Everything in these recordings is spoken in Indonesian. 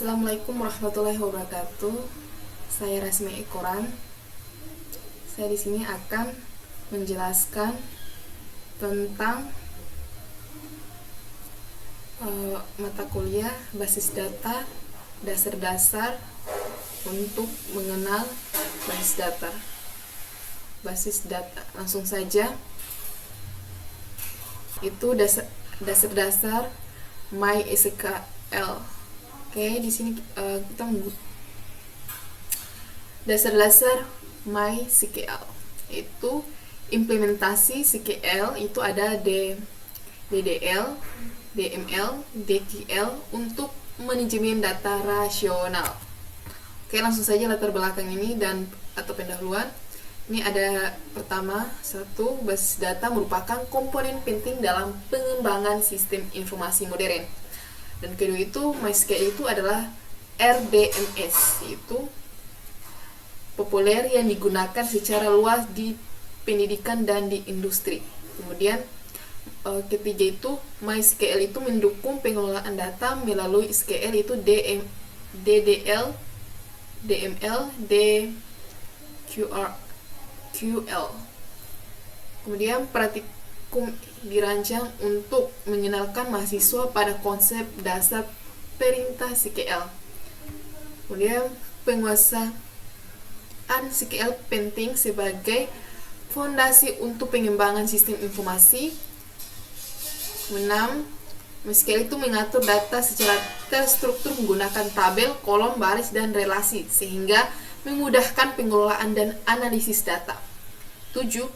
Assalamualaikum warahmatullahi wabarakatuh. Saya Rasmi Ekoran. Saya di sini akan menjelaskan tentang mata kuliah basis data, dasar-dasar untuk mengenal basis data. Basis data, langsung saja. Itu dasar-dasar MySQL. Oke, di sini kita dasar-dasar MySQL itu implementasi SQL itu ada DDL, DML, DQL untuk manajemen data rasional. Oke, langsung saja latar belakang ini atau pendahuluan. Ini ada pertama, satu, basis data merupakan komponen penting dalam pengembangan sistem informasi modern. Dan kedua itu, MySQL itu adalah RDMS, itu populer yang digunakan secara luas di pendidikan dan di industri. Kemudian ketiga itu, MySQL itu mendukung pengelolaan data melalui SQL itu DDL, DML, DQL. Kemudian praktikum dirancang untuk mengenalkan mahasiswa pada konsep dasar perintah SQL. Kemudian penguasaan SQL penting sebagai fondasi untuk pengembangan sistem informasi. 6. SQL itu mengatur data secara terstruktur menggunakan tabel, kolom, baris, dan relasi sehingga memudahkan pengelolaan dan analisis data. 7.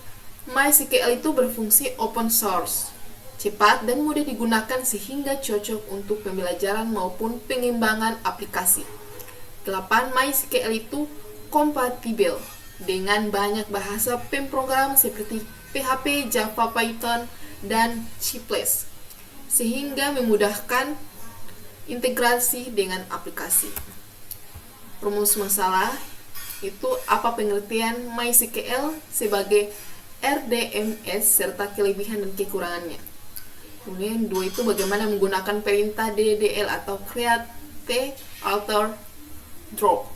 MySQL itu berfungsi open source, cepat dan mudah digunakan sehingga cocok untuk pembelajaran maupun pengembangan aplikasi. 8. MySQL itu kompatibel dengan banyak bahasa pemrogram seperti PHP, Java, Python, dan C++, sehingga memudahkan integrasi dengan aplikasi. Rumus masalah itu apa pengertian MySQL sebagai RDMS serta kelebihan dan kekurangannya. Kemudian 2 itu bagaimana menggunakan perintah DDL atau create, alter, drop.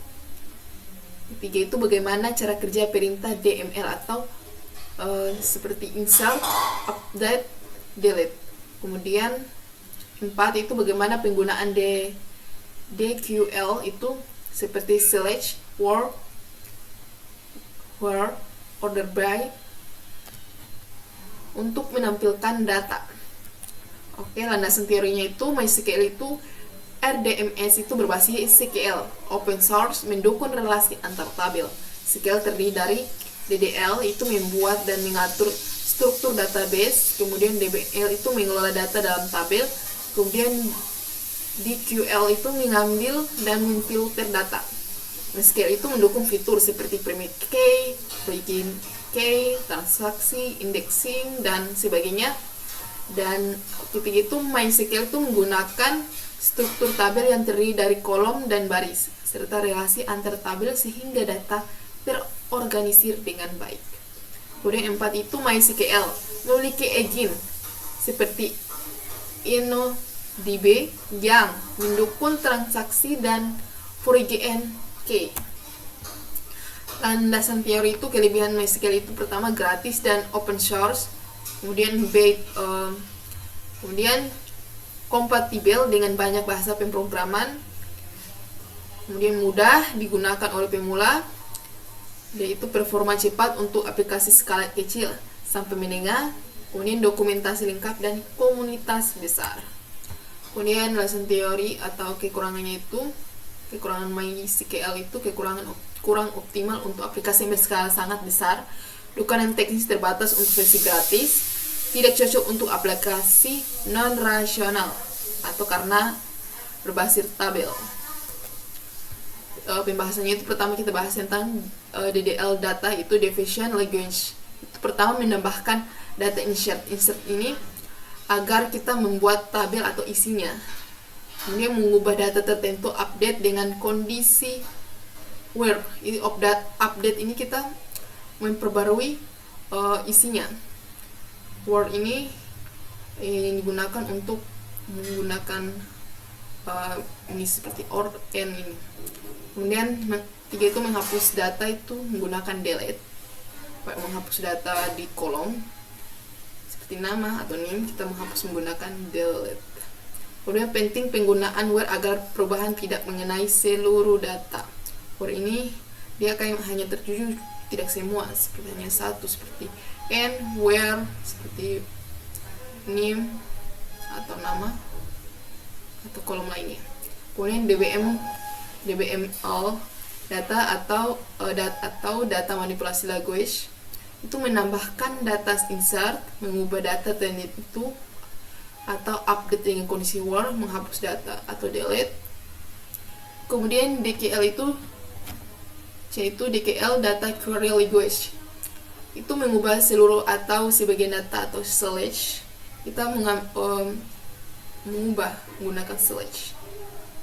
3 itu bagaimana cara kerja perintah DML atau seperti insert, update, delete. Kemudian 4 itu bagaimana penggunaan DQL itu seperti select, where, order by untuk menampilkan data. Oke, landasan teorinya itu MySQL itu RDMS itu berbasis SQL, open source, mendukung relasi antar tabel. SQL terdiri dari DDL itu membuat dan mengatur struktur database, kemudian DBL itu mengelola data dalam tabel, kemudian DQL itu mengambil dan memfilter data. SQL itu mendukung fitur seperti primitive key, begin key, transaksi, indexing, dan sebagainya. Dan ketiga itu MySQL itu menggunakan struktur tabel yang terdiri dari kolom dan baris serta relasi antar tabel sehingga data terorganisir dengan baik. Kemudian 4 itu MySQL memiliki engine seperti InnoDB yang mendukung transaksi dan Foreign key. Landasan teori itu kelebihan MySQL itu pertama gratis dan open source, kemudian kompatibel dengan banyak bahasa pemrograman, kemudian mudah digunakan oleh pemula, yaitu performa cepat untuk aplikasi skala kecil sampai menengah, kemudian dokumentasi lengkap dan komunitas besar. Kemudian landasan teori atau kekurangannya itu, kekurangan MySQL itu kurang optimal untuk aplikasi yang berskala sangat besar, dukungan teknis terbatas untuk versi gratis, tidak cocok untuk aplikasi non-rasional atau karena berbasis tabel. Pembahasannya itu pertama kita bahas tentang DDL data itu division language. Itu pertama menambahkan data insert ini agar kita membuat tabel atau isinya. Kemudian mengubah data tertentu update dengan kondisi where. Ini update ini kita memperbarui isinya. Where ini digunakan untuk menggunakan ini seperti or and ini. Kemudian tiga itu menghapus data itu menggunakan delete. Menghapus data di kolom seperti nama atau name, kita menghapus menggunakan delete. Kemudian penting penggunaan where agar perubahan tidak mengenai seluruh data. Where ini dia akan hanya tertuju tidak semua, seperti hanya satu, seperti and, where, seperti name atau nama atau kolom lainnya. Kemudian DBML data atau data manipulasi language itu menambahkan data insert, mengubah data itu atau update dengan kondisi where, menghapus data atau delete. Kemudian DKL itu yaitu DKL data query language, itu mengubah seluruh atau sebagian data atau slash, kita mengubah menggunakan slash.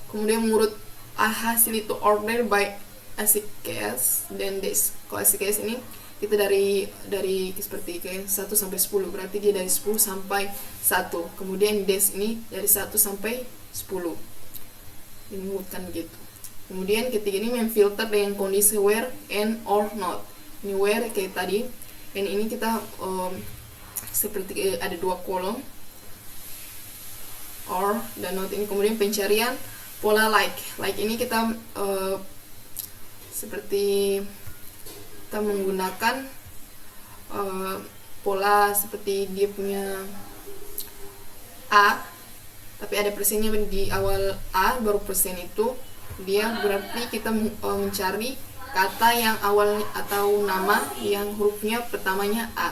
Kemudian menurut hasil itu order by ACKS dan des. Kalau ACKS ini kita dari seperti kayak 1 sampai 10, berarti dia dari 10 sampai 1. Kemudian des ini dari 1 sampai 10. Dimuatkan begitu. Kemudian ketiga ini memfilter dengan kondisi where, and, or not. Ini where kayak tadi, and ini kita seperti ada dua kolom, or dan not ini. Kemudian pencarian pola like ini kita seperti kita menggunakan pola seperti dia punya A, tapi ada persennya di awal A, baru persen itu dia berarti kita mencari kata yang awal atau nama yang hurufnya pertamanya A.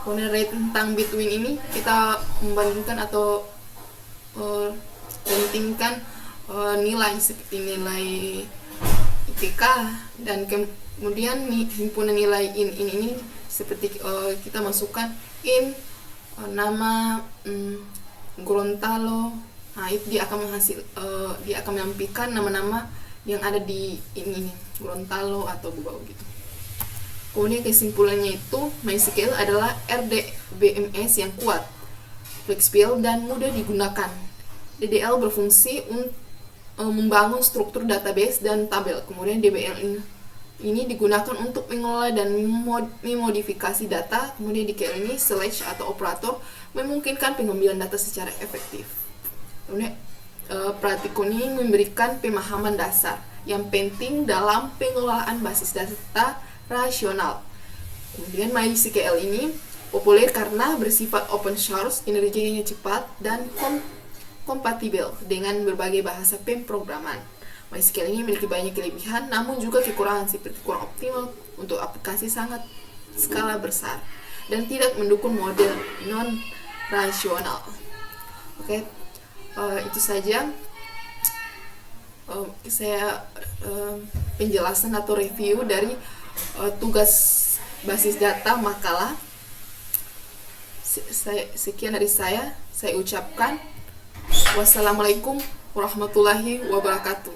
Kemudian rate tentang between ini kita membandingkan atau pentingkan nilai seperti nilai IPK, dan kemudian himpunan nilai ini seperti kita masukkan in nama Gorontalo. Nah, itu dia akan menampilkan nama-nama yang ada di ini Gorontalo atau Gubau gitu. Kemudian kesimpulannya itu MySQL adalah RDBMS yang kuat, fleksibel dan mudah digunakan. DDL berfungsi untuk membangun struktur database dan tabel. Kemudian DBL ini digunakan untuk mengelola dan memodifikasi data. Kemudian DKL ini slash atau operator memungkinkan pengambilan data secara efektif. Kemudian Pratikon ini memberikan pemahaman dasar yang penting dalam pengelolaan basis data rasional. Kemudian MySQL ini populer karena bersifat open source, kinerjanya cepat dan kompatibel dengan berbagai bahasa pemrograman. MySQL ini memiliki banyak kelebihan, namun juga kekurangan seperti kurang optimal untuk aplikasi sangat skala besar dan tidak mendukung model non-rasional. Oke. Itu saja saya penjelasan atau review dari tugas basis data makalah. Sekian dari saya ucapkan wassalamualaikum warahmatullahi wabarakatuh.